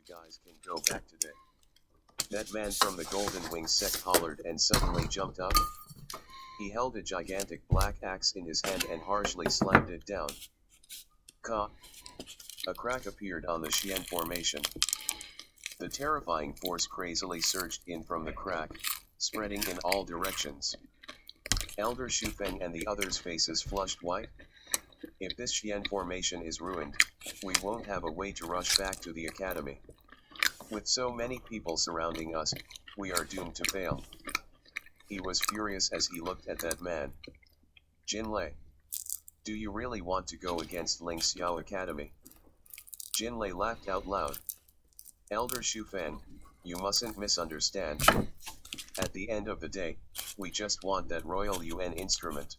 guys can go back today. That man from the Golden Wing sect hollered and suddenly jumped up. He held a gigantic black axe in his hand and harshly slammed it down. Ka! A crack appeared on the Xian formation. The terrifying force crazily surged in from the crack, spreading in all directions. Elder Shufeng and the others' faces flushed white. If this Xian formation is ruined, we won't have a way to rush back to the academy. With so many people surrounding us, we are doomed to fail. He was furious as he looked at that man. Jinlei, do you really want to go against Ling Xiao Academy? Jinlei laughed out loud. Elder Shufeng, you mustn't misunderstand. At the end of the day, we just want that Royal Yuan instrument.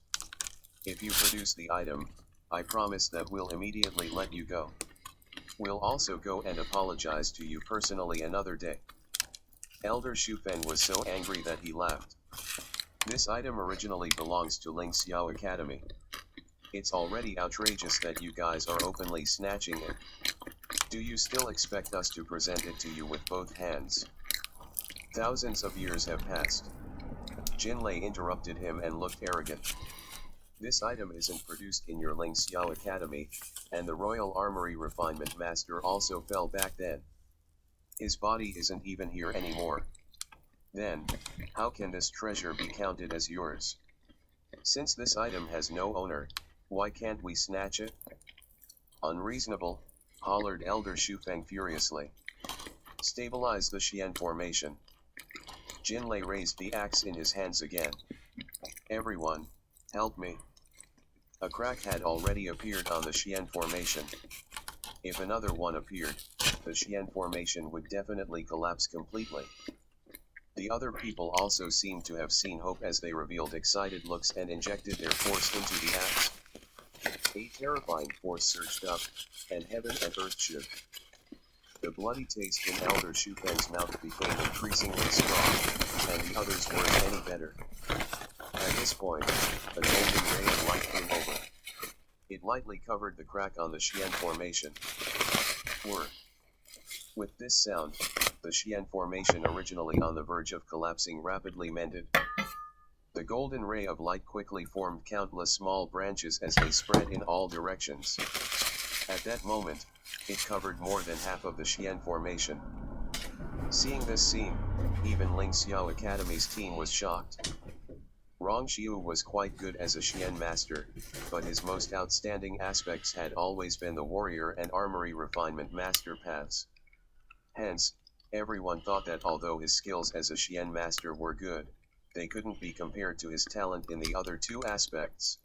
If you produce the item, I promise that we'll immediately let you go. We'll also go and apologize to you personally another day. Elder Shufeng was so angry that he laughed. This item originally belongs to Ling Xiao Academy. It's already outrageous that you guys are openly snatching it. Do you still expect us to present it to you with both hands? Thousands of years have passed. Jinlei interrupted him and looked arrogant. This item isn't produced in your Ling Xiao Academy, and the Royal Armory Refinement Master also fell back then. His body isn't even here anymore. Then, how can this treasure be counted as yours? Since this item has no owner, why can't we snatch it? Unreasonable, hollered Elder Shufeng furiously. Stabilize the Xian formation. Jinlei raised the axe in his hands again. Everyone, help me. A crack had already appeared on the Xian formation. If another one appeared, the Xian formation would definitely collapse completely. The other people also seemed to have seen hope as they revealed excited looks and injected their force into the axe. A terrifying force surged up, and heaven and earth shook. The bloody taste in Elder Shufeng's mouth became increasingly strong, and the others weren't any better. At this point, a golden ray of light came over. It lightly covered the crack on the Xian formation. Whir. With this sound, the Xian formation originally on the verge of collapsing rapidly mended. The golden ray of light quickly formed countless small branches as they spread in all directions. At that moment, it covered more than half of the Xian formation. Seeing this scene, even Ling Xiao Academy's team was shocked. Rong Xiu was quite good as a Xian master, but his most outstanding aspects had always been the warrior and armory refinement master paths. Hence, everyone thought that although his skills as a Xian master were good, they couldn't be compared to his talent in the other two aspects.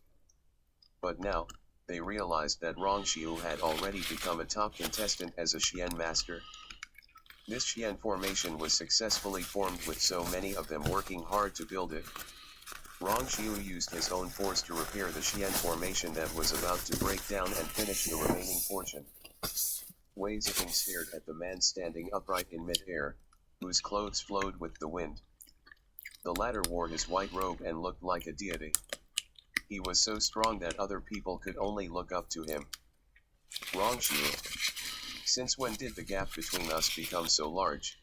But now, they realized that Rong Xiu had already become a top contestant as a Xian master. This Xian formation was successfully formed with so many of them working hard to build it. Rong Xiu used his own force to repair the Xian formation that was about to break down and finish the remaining portion. Wei Ziping stared at the man standing upright in mid-air, whose clothes flowed with the wind. The latter wore his white robe and looked like a deity. He was so strong that other people could only look up to him. Rong Xiu. Since when did the gap between us become so large?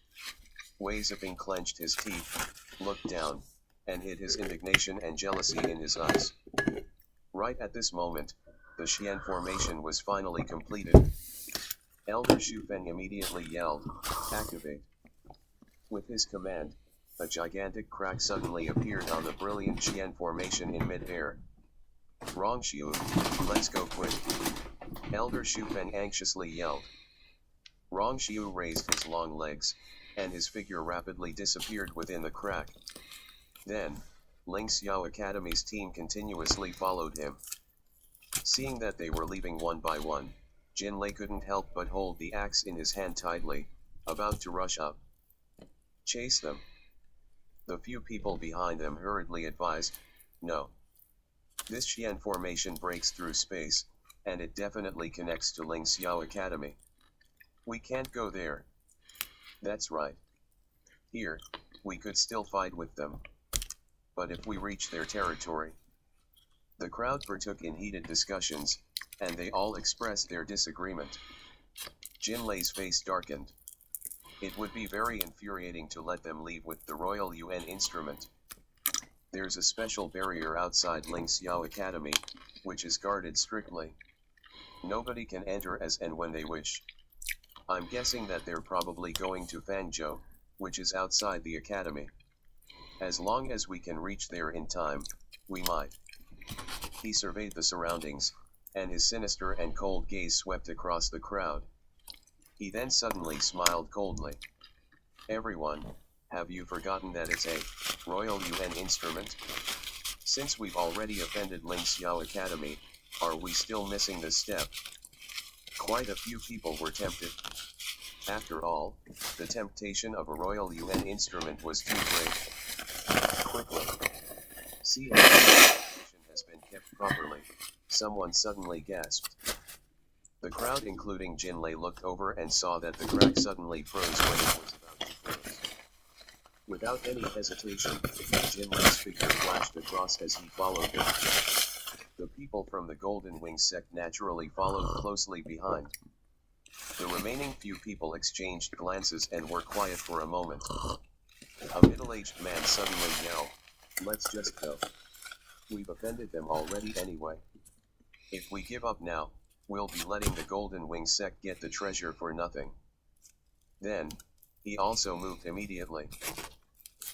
Wei Ziping clenched his teeth, looked down, and hid his indignation and jealousy in his eyes. Right at this moment, the Xian formation was finally completed. Elder Shufeng immediately yelled, "Activate!" With his command, a gigantic crack suddenly appeared on the brilliant Xian formation in mid-air. Rong Xiu, let's go quick! Elder Shufeng anxiously yelled. Rong Xiu raised his long legs, and his figure rapidly disappeared within the crack. Then, Ling Xiao Academy's team continuously followed him. Seeing that they were leaving one by one, Jinlei couldn't help but hold the axe in his hand tightly, about to rush up. Chase them. The few people behind them hurriedly advised, no. This Xian formation breaks through space, and it definitely connects to Ling Xiao Academy. We can't go there. That's right. Here, we could still fight with them. But if we reach their territory. The crowd partook in heated discussions, and they all expressed their disagreement. Jinlei's face darkened. It would be very infuriating to let them leave with the Royal UN instrument. There's a special barrier outside Ling Xiao Academy, which is guarded strictly. Nobody can enter as and when they wish. I'm guessing that they're probably going to Fangzhou, which is outside the academy. As long as we can reach there in time, we might. He surveyed the surroundings, and his sinister and cold gaze swept across the crowd. He then suddenly smiled coldly. Everyone, have you forgotten that it's a Royal UN instrument? Since we've already offended Ling Xiao Academy, are we still missing this step? Quite a few people were tempted. After all, the temptation of a Royal UN instrument was too great. Quickly. See if the information has been kept properly, someone suddenly gasped. The crowd including Jinlei looked over and saw that the crack suddenly froze when it was about to close. Without any hesitation, Jinlei's figure flashed across as he followed him. The people from the Golden Wing sect naturally followed closely behind. The remaining few people exchanged glances and were quiet for a moment. A middle-aged man suddenly yelled, "Let's just go. We've offended them already anyway. If we give up now, we'll be letting the Golden Wing sect get the treasure for nothing." Then, he also moved immediately.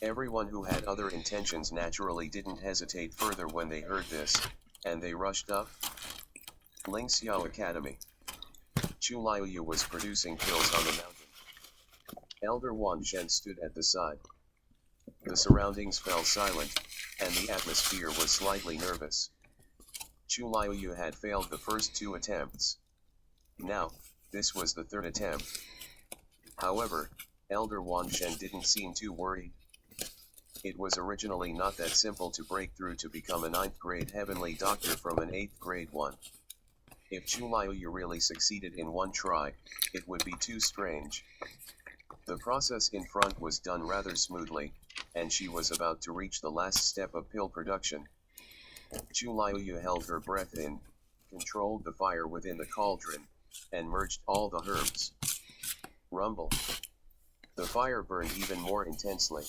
Everyone who had other intentions naturally didn't hesitate further when they heard this, and they rushed up. Ling Xiao Academy. Chu Liuyu was producing pills on the mountain. Elder Wan Zhen stood at the side. The surroundings fell silent, and the atmosphere was slightly nervous. Chu Liuyu had failed the first 2 attempts. Now, this was the 3rd attempt. However, Elder Wan Zhen didn't seem too worried. It was originally not that simple to break through to become a 9th grade heavenly doctor from an 8th grade one. If Chu Liuyu really succeeded in one try, it would be too strange. The process in front was done rather smoothly, and she was about to reach the last step of pill production. Chu Liuyu held her breath in, controlled the fire within the cauldron, and merged all the herbs. Rumble. The fire burned even more intensely.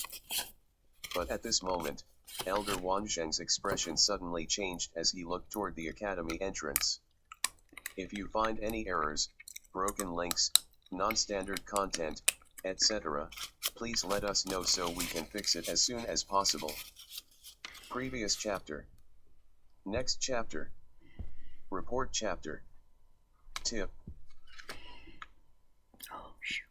But at this moment, Elder Wan Zheng's expression suddenly changed as he looked toward the academy entrance. If you find any errors, broken links, non-standard content, etc., please let us know so we can fix it as soon as possible. Previous chapter. Next chapter. Report chapter. Tip. Oh, shoot.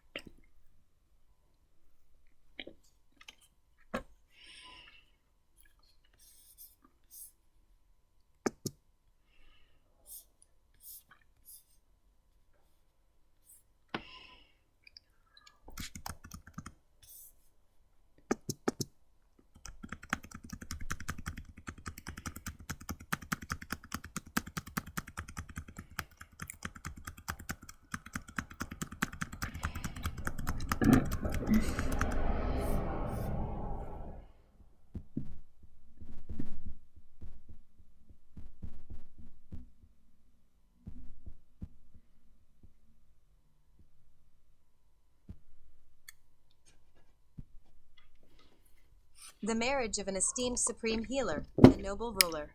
The marriage of an esteemed supreme healer, a noble ruler.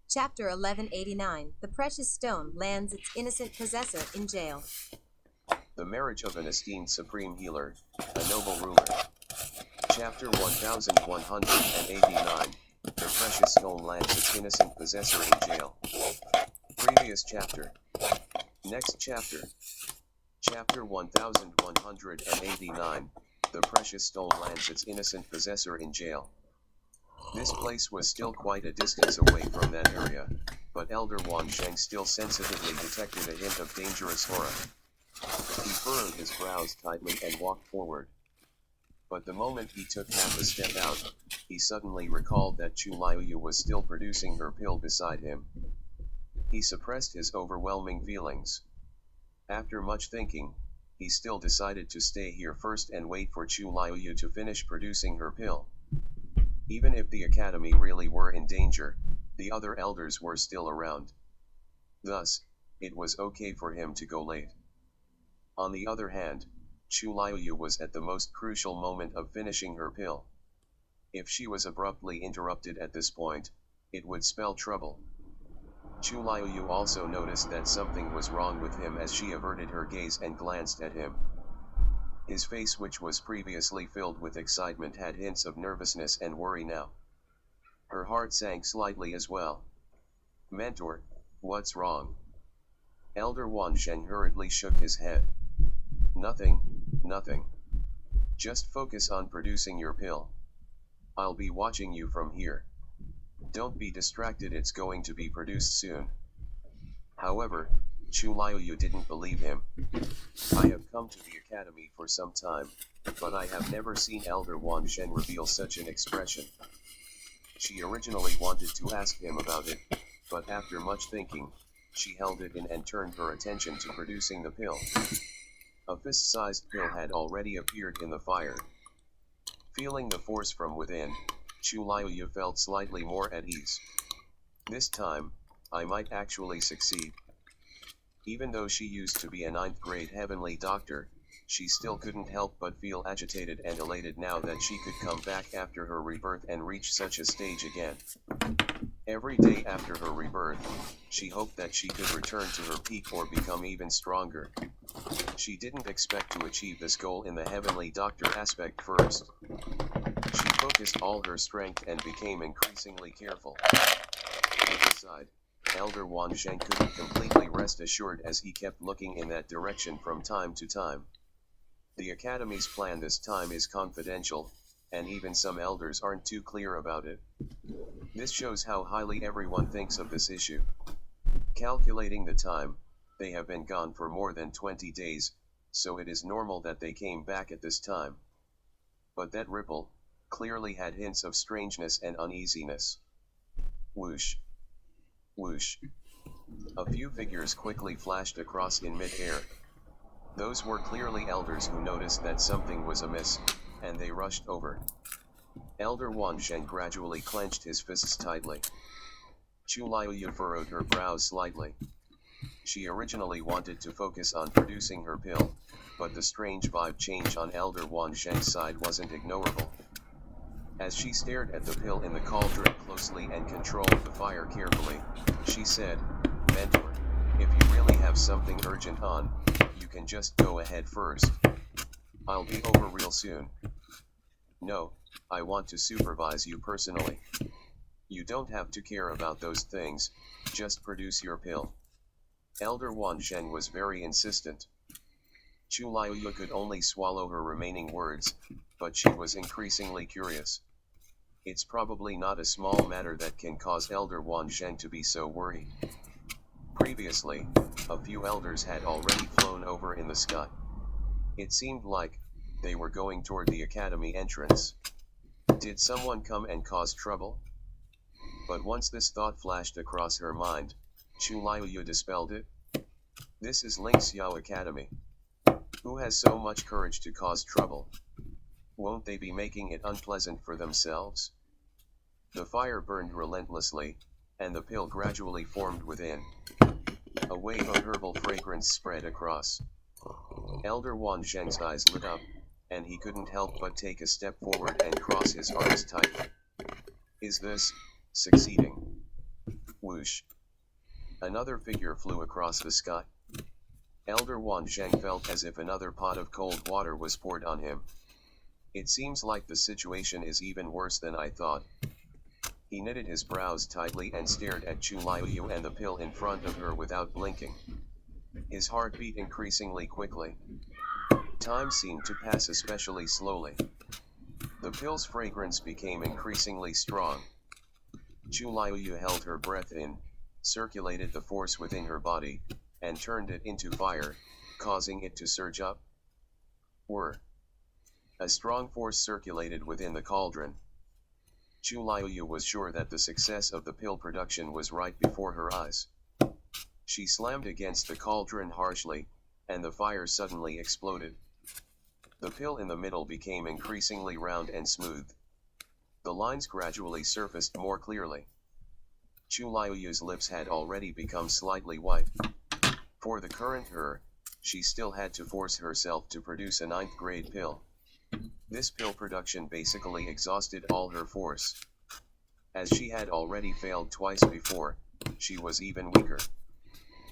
Chapter 1189. The precious stone lands its innocent possessor in jail. The marriage of an esteemed supreme healer, a noble ruler. Chapter 1189. The precious stone lands its innocent possessor in jail. Previous chapter. Next chapter. Chapter 1189. The precious stone lands its innocent possessor in jail. This place was still quite a distance away from that area, but Elder Wan Zheng still sensitively detected a hint of dangerous aura. He furrowed his brows tightly and walked forward. But the moment he took half a step out, he suddenly recalled that Chu Liuyu was still producing her pill beside him. He suppressed his overwhelming feelings. After much thinking, he still decided to stay here first and wait for Chu Liuyu to finish producing her pill. Even if the academy really were in danger, the other elders were still around. Thus, it was okay for him to go late. On the other hand, Chu Liuyu was at the most crucial moment of finishing her pill. If she was abruptly interrupted at this point, it would spell trouble. Chu Liuyu also noticed that something was wrong with him as she averted her gaze and glanced at him. His face, which was previously filled with excitement, had hints of nervousness and worry now. Her heart sank slightly as well. "Mentor, what's wrong?" Elder Wansheng hurriedly shook his head. "Nothing, nothing. Just focus on producing your pill. I'll be watching you from here. Don't be distracted, it's going to be produced soon." However, Chu Liuyu didn't believe him. "I have come to the academy for some time, but I have never seen Elder Wansheng reveal such an expression." She originally wanted to ask him about it, but after much thinking, she held it in and turned her attention to producing the pill. A fist-sized pill had already appeared in the fire. Feeling the force from within, Chu Liuyu felt slightly more at ease. "This time, I might actually succeed." Even though she used to be a 9th grade heavenly doctor, she still couldn't help but feel agitated and elated now that she could come back after her rebirth and reach such a stage again. Every day after her rebirth, she hoped that she could return to her peak or become even stronger. She didn't expect to achieve this goal in the heavenly doctor aspect first. She focused all her strength and became increasingly careful. On his side, Elder Wansheng couldn't completely rest assured as he kept looking in that direction from time to time. The academy's plan this time is confidential, and even some elders aren't too clear about it. This shows how highly everyone thinks of this issue. Calculating the time, they have been gone for more than 20 days, so it is normal that they came back at this time. But that ripple clearly had hints of strangeness and uneasiness. Whoosh. Whoosh. A few figures quickly flashed across in mid-air. Those were clearly elders who noticed that something was amiss, and they rushed over. Elder Wansheng gradually clenched his fists tightly. Chu Liuyu furrowed her brows slightly. She originally wanted to focus on producing her pill, but the strange vibe change on Elder Wansheng's side wasn't ignorable. As she stared at the pill in the cauldron closely and controlled the fire carefully, she said, "Mentor, if you really have something urgent on, you can just go ahead first. I'll be over real soon." "No, I want to supervise you personally. You don't have to care about those things, just produce your pill." Elder Wansheng was very insistent. Chu Liuyu could only swallow her remaining words, but she was increasingly curious. It's probably not a small matter that can cause Elder Wansheng to be so worried. Previously, a few elders had already flown over in the sky. It seemed like they were going toward the academy entrance. Did someone come and cause trouble? But once this thought flashed across her mind, Chu Liuyu dispelled it. This is Ling Xiao Academy. Who has so much courage to cause trouble? Won't they be making it unpleasant for themselves? The fire burned relentlessly, and the pill gradually formed within. A wave of herbal fragrance spread across. Elder Wansheng's eyes lit up, and he couldn't help but take a step forward and cross his arms tightly. Is this succeeding? Whoosh. Another figure flew across the sky. Elder Wansheng felt as if another pot of cold water was poured on him. It seems like the situation is even worse than I thought. He knitted his brows tightly and stared at Chu Liuyu and the pill in front of her without blinking. His heart beat increasingly quickly. Time seemed to pass especially slowly. The pill's fragrance became increasingly strong. Chu Liuyu held her breath in, circulated the force within her body, and turned it into fire, causing it to surge up. Whir. A strong force circulated within the cauldron. Chu Liuyu was sure that the success of the pill production was right before her eyes. She slammed against the cauldron harshly, and the fire suddenly exploded. The pill in the middle became increasingly round and smooth. The lines gradually surfaced more clearly. Chu Liuyu's lips had already become slightly white. For the current her, she still had to force herself to produce a ninth grade pill. This pill production basically exhausted all her force. As she had already failed twice before, she was even weaker.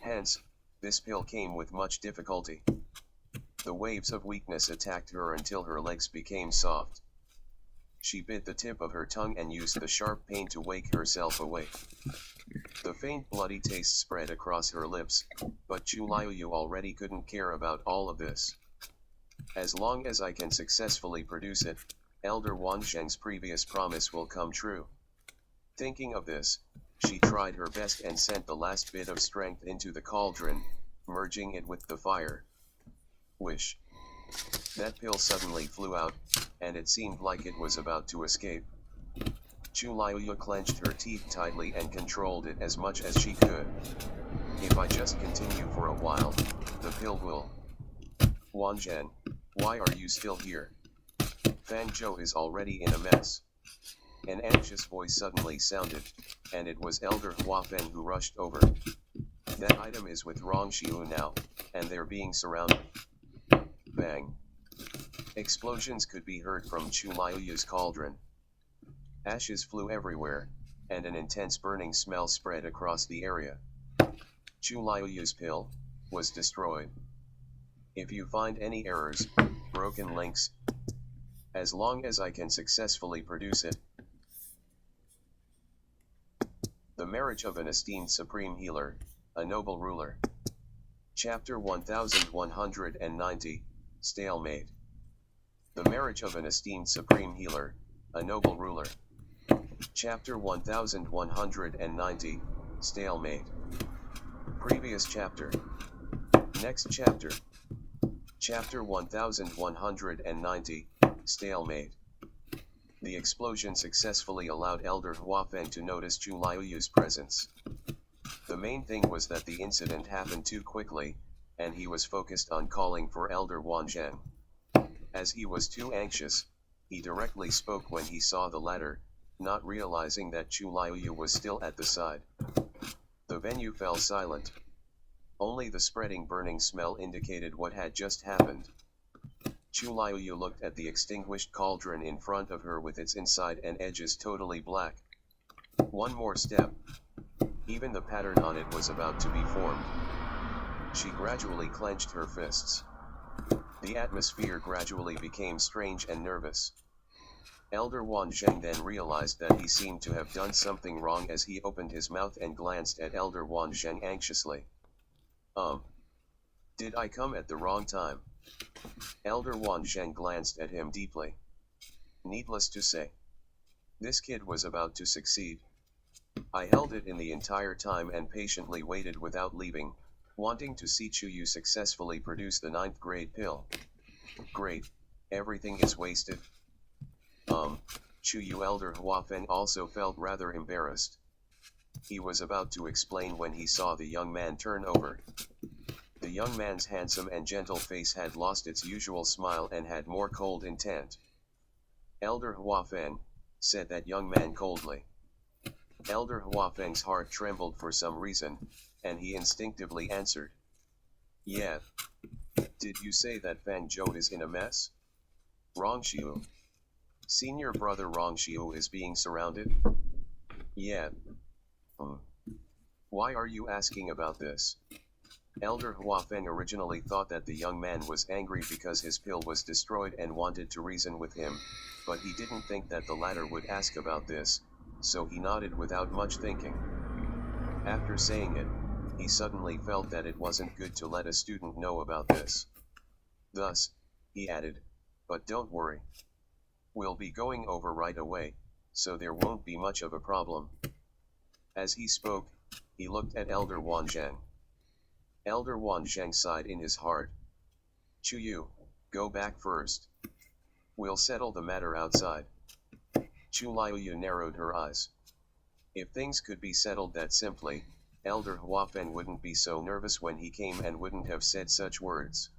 Hence, this pill came with much difficulty. The waves of weakness attacked her until her legs became soft. She bit the tip of her tongue and used the sharp pain to wake herself awake. The faint bloody taste spread across her lips, but Chu Liuyu already couldn't care about all of this. As long as I can successfully produce it, Elder Wang Zheng's previous promise will come true. Thinking of this, she tried her best and sent the last bit of strength into the cauldron, merging it with the fire. Wish. That pill suddenly flew out, and it seemed like it was about to escape. Chu Liuyu clenched her teeth tightly and controlled it as much as she could. If I just continue for a while, the pill will. Wang Zhen, why are you still here? Fang Zhou is already in a mess. An anxious voice suddenly sounded, and it was Elder Hua Feng who rushed over. That item is with Rong Xiu now, and they're being surrounded. Bang. Explosions could be heard from Chu Liuyu's cauldron. Ashes flew everywhere, and an intense burning smell spread across the area. Chu Liuyu's pill was destroyed. If you find any errors, broken links, as long as I can successfully produce it. The marriage of an esteemed supreme healer, a noble ruler. Chapter 1190, Stalemate. The marriage of an esteemed supreme healer, a noble ruler. Chapter 1190, Stalemate. Previous chapter. Next chapter. Chapter 1190, Stalemate. The explosion successfully allowed Elder Huafeng to notice Chu Liuyu's presence. The main thing was that the incident happened too quickly, and he was focused on calling for Elder Wang Zhen. As he was too anxious, he directly spoke when he saw the latter, not realizing that Chu Liuyu was still at the side. The venue fell silent. Only the spreading burning smell indicated what had just happened. Chu Liuyu looked at the extinguished cauldron in front of her with its inside and edges totally black. One more step. Even the pattern on it was about to be formed. She gradually clenched her fists. The atmosphere gradually became strange and nervous. Elder Wang Zheng then realized that he seemed to have done something wrong as he opened his mouth and glanced at Elder Wang Zheng anxiously. Did I come at the wrong time? Elder Wang Zheng glanced at him deeply. Needless to say, this kid was about to succeed. I held it in the entire time and patiently waited without leaving, wanting to see Chuyu successfully produce the 9th grade pill. Great, everything is wasted. Chuyu Elder Huafeng also felt rather embarrassed. He was about to explain when he saw the young man turn over. The young man's handsome and gentle face had lost its usual smile and had more cold intent. Elder Huafeng, said that young man coldly. Elder Huafeng's heart trembled for some reason, and he instinctively answered. Yeah. Did you say that Fang Zhou is in a mess? Rong Xiu. Senior brother Rong Xiu is being surrounded? Yeah. Why are you asking about this? Elder Huafeng originally thought that the young man was angry because his pill was destroyed and wanted to reason with him, but he didn't think that the latter would ask about this, so he nodded without much thinking. After saying it, he suddenly felt that it wasn't good to let a student know about this. Thus, he added, but don't worry. We'll be going over right away, so there won't be much of a problem. As he spoke, he looked at Elder Wang Zheng. Elder Wang Zheng sighed in his heart. Chuyu, go back first. We'll settle the matter outside. Chu Liuyu narrowed her eyes. If things could be settled that simply, Elder Huafeng wouldn't be so nervous when he came and wouldn't have said such words.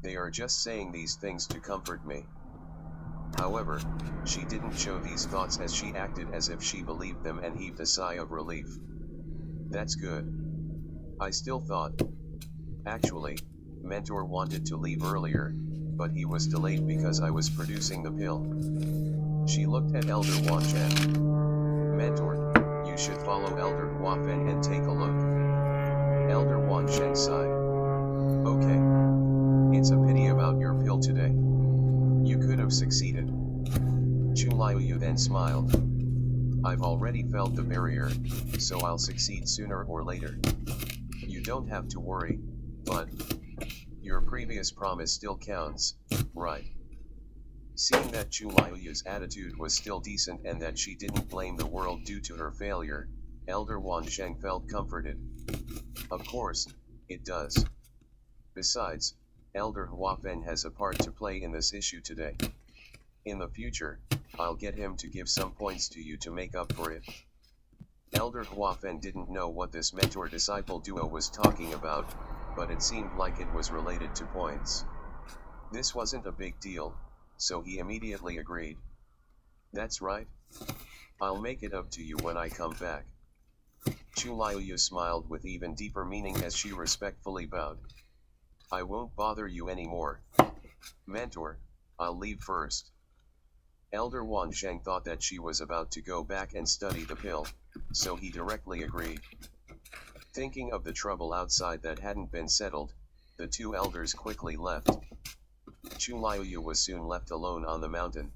They are just saying these things to comfort me. However, she didn't show these thoughts as she acted as if she believed them and heaved a sigh of relief. That's good. I still thought. Actually, Mentor wanted to leave earlier, but he was delayed because I was producing the pill. She looked at Elder Wansheng. Mentor, you should follow Elder Huafen and take a look. Elder Wansheng sighed. Okay. It's a pity about your pill today. You could have succeeded. Chu Liuyu then smiled. I've already felt the barrier, so I'll succeed sooner or later. You don't have to worry, but your previous promise still counts, right? Seeing that Chu Liuyu's attitude was still decent and that she didn't blame the world due to her failure, Elder Wansheng felt comforted. Of course, it does. Besides, Elder Huafen has a part to play in this issue today. In the future, I'll get him to give some points to you to make up for it. Elder Huafen didn't know what this mentor-disciple duo was talking about, but it seemed like it was related to points. This wasn't a big deal, so he immediately agreed. That's right. I'll make it up to you when I come back. Chu Liuyu smiled with even deeper meaning as she respectfully bowed. I won't bother you anymore. Mentor, I'll leave first. Elder Wansheng thought that she was about to go back and study the pill, so he directly agreed. Thinking of the trouble outside that hadn't been settled, the two elders quickly left. Chu Liuyu was soon left alone on the mountain.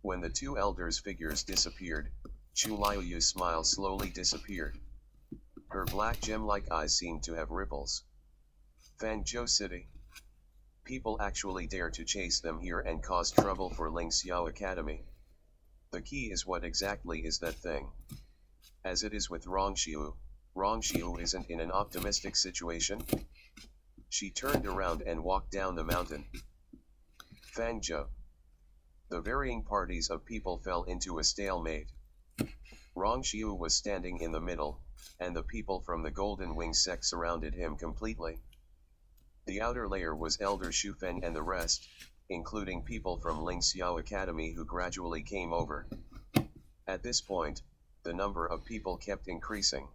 When the two elders' figures disappeared, Chu Liuyu's smile slowly disappeared. Her black gem-like eyes seemed to have ripples. Fangzhou City. People actually dare to chase them here and cause trouble for Ling Xiao Academy. The key is what exactly is that thing. As it is with Rongxiu isn't in an optimistic situation. She turned around and walked down the mountain. Fangzhou. The varying parties of people fell into a stalemate. Rongxiu was standing in the middle, and the people from the Golden Wing sect surrounded him completely. The outer layer was Elder Shufeng and the rest, including people from Ling Xiao Academy who gradually came over. At this point, the number of people kept increasing.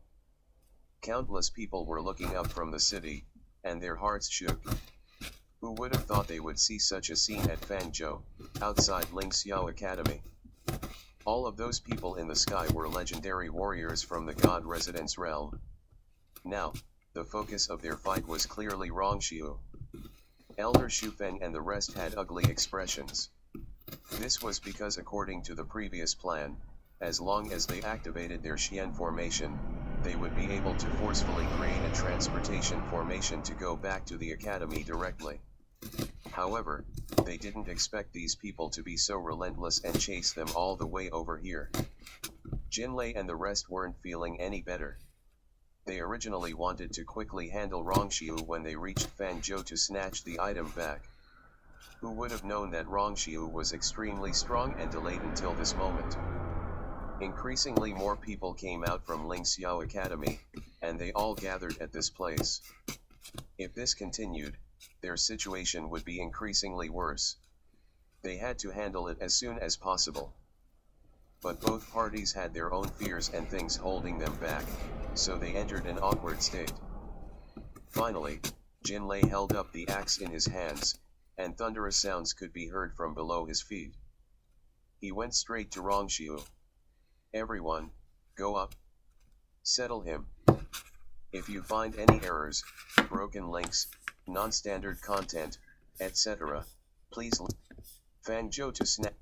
Countless people were looking up from the city, and their hearts shook. Who would have thought they would see such a scene at Fangzhou, outside Ling Xiao Academy? All of those people in the sky were legendary warriors from the God Residence realm. Now, the focus of their fight was clearly Rongxiu. Elder Shufeng and the rest had ugly expressions. This was because according to the previous plan, as long as they activated their Xian formation, they would be able to forcefully create a transportation formation to go back to the academy directly. However, they didn't expect these people to be so relentless and chase them all the way over here. Jinlei and the rest weren't feeling any better. They originally wanted to quickly handle Rongxiu when they reached Fangzhou to snatch the item back. Who would have known that Rongxiu was extremely strong and delayed until this moment? Increasingly more people came out from Ling Xiao Academy, and they all gathered at this place. If this continued, their situation would be increasingly worse. They had to handle it as soon as possible. But both parties had their own fears and things holding them back, so they entered an awkward state. Finally, Jinlei held up the axe in his hands, and thunderous sounds could be heard from below his feet. He went straight to Rongxiu. Everyone, go up. Settle him. If you find any errors, broken links, non-standard content, etc., please Fangzhou to snap.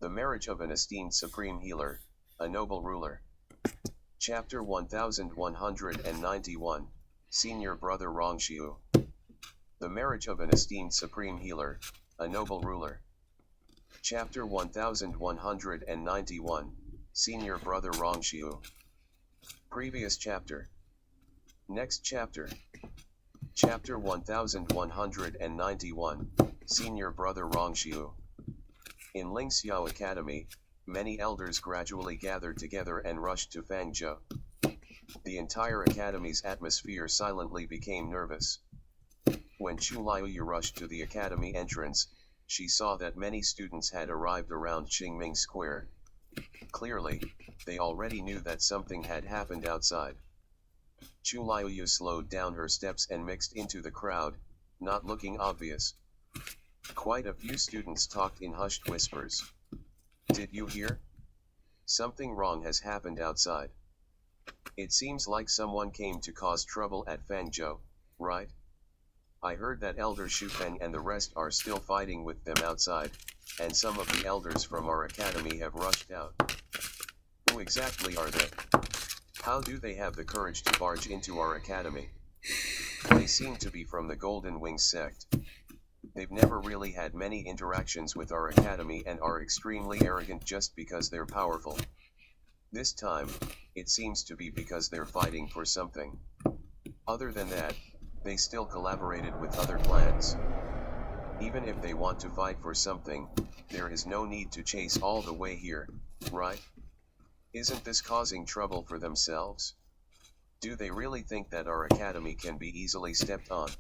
The marriage of an esteemed supreme healer, a noble ruler. Chapter 1191, Senior Brother Rongxiu. The marriage of an esteemed supreme healer, a noble ruler. Chapter 1191, Senior Brother Rongxiu. Previous chapter. Next chapter. Chapter 1191, Senior Brother Rongxiu. In Ling Xiao Academy, many elders gradually gathered together and rushed to Fangzhou. The entire academy's atmosphere silently became nervous. When Chu Liuyu rushed to the academy entrance, she saw that many students had arrived around Qingming Square. Clearly, they already knew that something had happened outside. Chu Liuyu slowed down her steps and mixed into the crowd, not looking obvious. Quite a few students talked in hushed whispers. Did you hear? Something wrong has happened outside. It seems like someone came to cause trouble at Fangzhou, right? I heard that Elder Shufeng and the rest are still fighting with them outside, and some of the elders from our academy have rushed out. Who exactly are they? How do they have the courage to barge into our academy? They seem to be from the Golden Wings sect. They've never really had many interactions with our academy and are extremely arrogant just because they're powerful. This time, it seems to be because they're fighting for something. Other than that, they still collaborated with other clans. Even if they want to fight for something, there is no need to chase all the way here, right? Isn't this causing trouble for themselves? Do they really think that our academy can be easily stepped on?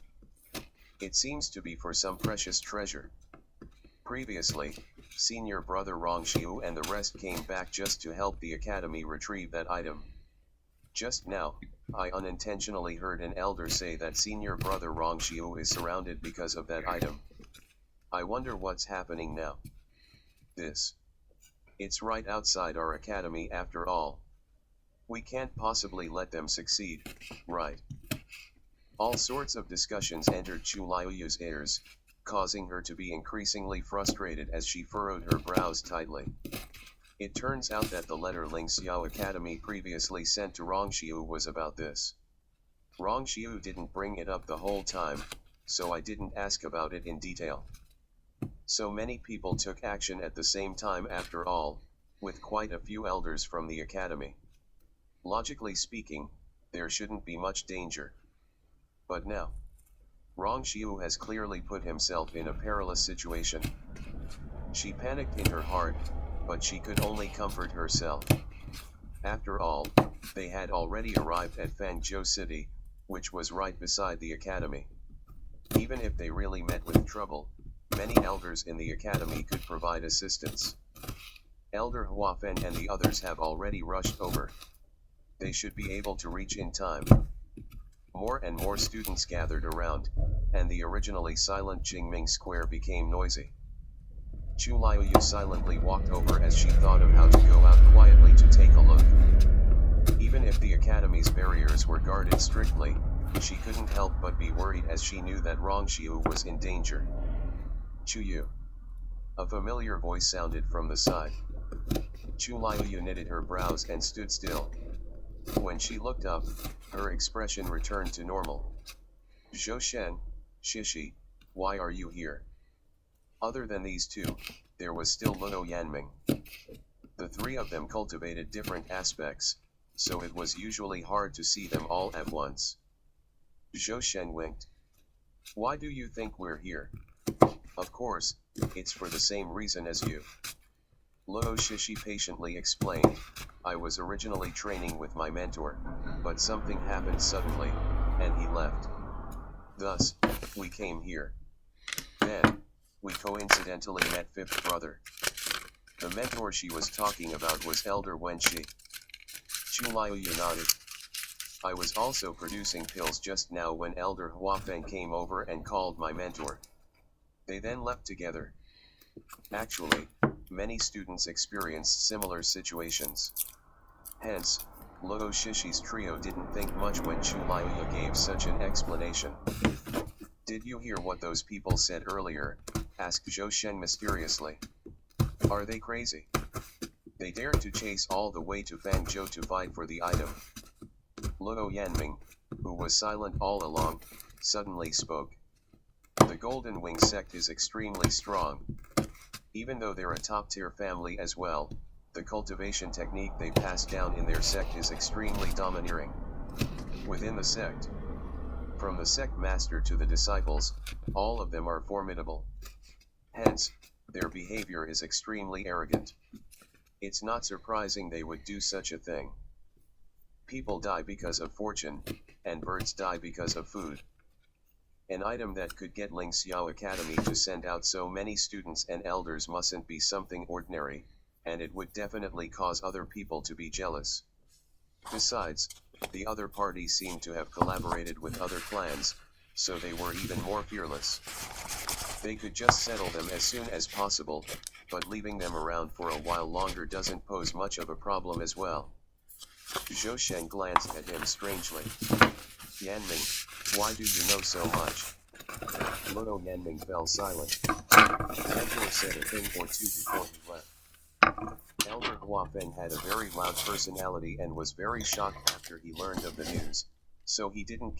It seems to be for some precious treasure. Previously, senior brother Rongxiu and the rest came back just to help the academy retrieve that item. Just now, I unintentionally heard an elder say that senior brother Rongxiu is surrounded because of that item. I wonder what's happening now. It's right outside our academy after all. We can't possibly let them succeed, right? All sorts of discussions entered Chu Liuyu's ears, causing her to be increasingly frustrated as she furrowed her brows tightly. It turns out that the letter Ling Xiao Academy previously sent to Rongxiu was about this. Rongxiu didn't bring it up the whole time, so I didn't ask about it in detail. So many people took action at the same time after all, with quite a few elders from the academy. Logically speaking, there shouldn't be much danger. But now, Rongxiu has clearly put himself in a perilous situation. She panicked in her heart, but she could only comfort herself. After all, they had already arrived at Fangzhou City, which was right beside the academy. Even if they really met with trouble, many elders in the academy could provide assistance. Elder Huafen and the others have already rushed over. They should be able to reach in time. More and more students gathered around, and the originally silent Qingming Square became noisy. Chu Liuyu silently walked over as she thought of how to go out quietly to take a look. Even if the academy's barriers were guarded strictly, she couldn't help but be worried as she knew that Rongxiu was in danger. Chu Yu. A familiar voice sounded from the side. Chu Liuyu knitted her brows and stood still. When she looked up, her expression returned to normal. Zhou Shen, Shishi, why are you here? Other than these two, there was still Luo Yanming. The three of them cultivated different aspects, so it was usually hard to see them all at once. Zhou Shen winked. Why do you think we're here? Of course, it's for the same reason as you. Luo Shishi patiently explained, I was originally training with my mentor, but something happened suddenly, and he left. Thus, we came here. Then, we coincidentally met fifth brother. The mentor she was talking about was Elder Wenxi. Chu Liuyu nodded. I was also producing pills just now when Elder Huafeng came over and called my mentor. They then left together. Actually, many students experienced similar situations. Hence, Luo Shishi's trio didn't think much when Chu Liuyu gave such an explanation. Did you hear what those people said earlier? Asked Zhou Shen mysteriously. Are they crazy? They dared to chase all the way to Fangzhou to fight for the item. Luo Yanming, who was silent all along, suddenly spoke. The Golden Wing sect is extremely strong. Even though they're a top-tier family as well, the cultivation technique they pass down in their sect is extremely domineering. Within the sect, from the sect master to the disciples, all of them are formidable. Hence, their behavior is extremely arrogant. It's not surprising they would do such a thing. People die because of fortune, and birds die because of food. An item that could get Ling Xiao Academy to send out so many students and elders mustn't be something ordinary, and it would definitely cause other people to be jealous. Besides, The other party seemed to have collaborated with other clans, so they were even more fearless. They could just settle them as soon as possible, but leaving them around for a while longer doesn't pose much of a problem as well. Zhou Sheng glanced at him strangely. Yanming, why do you know so much? Mono Yanming fell silent. Mentor said a thing or two before he left. Elder Huafeng had a very loud personality and was very shocked after he learned of the news, so he didn't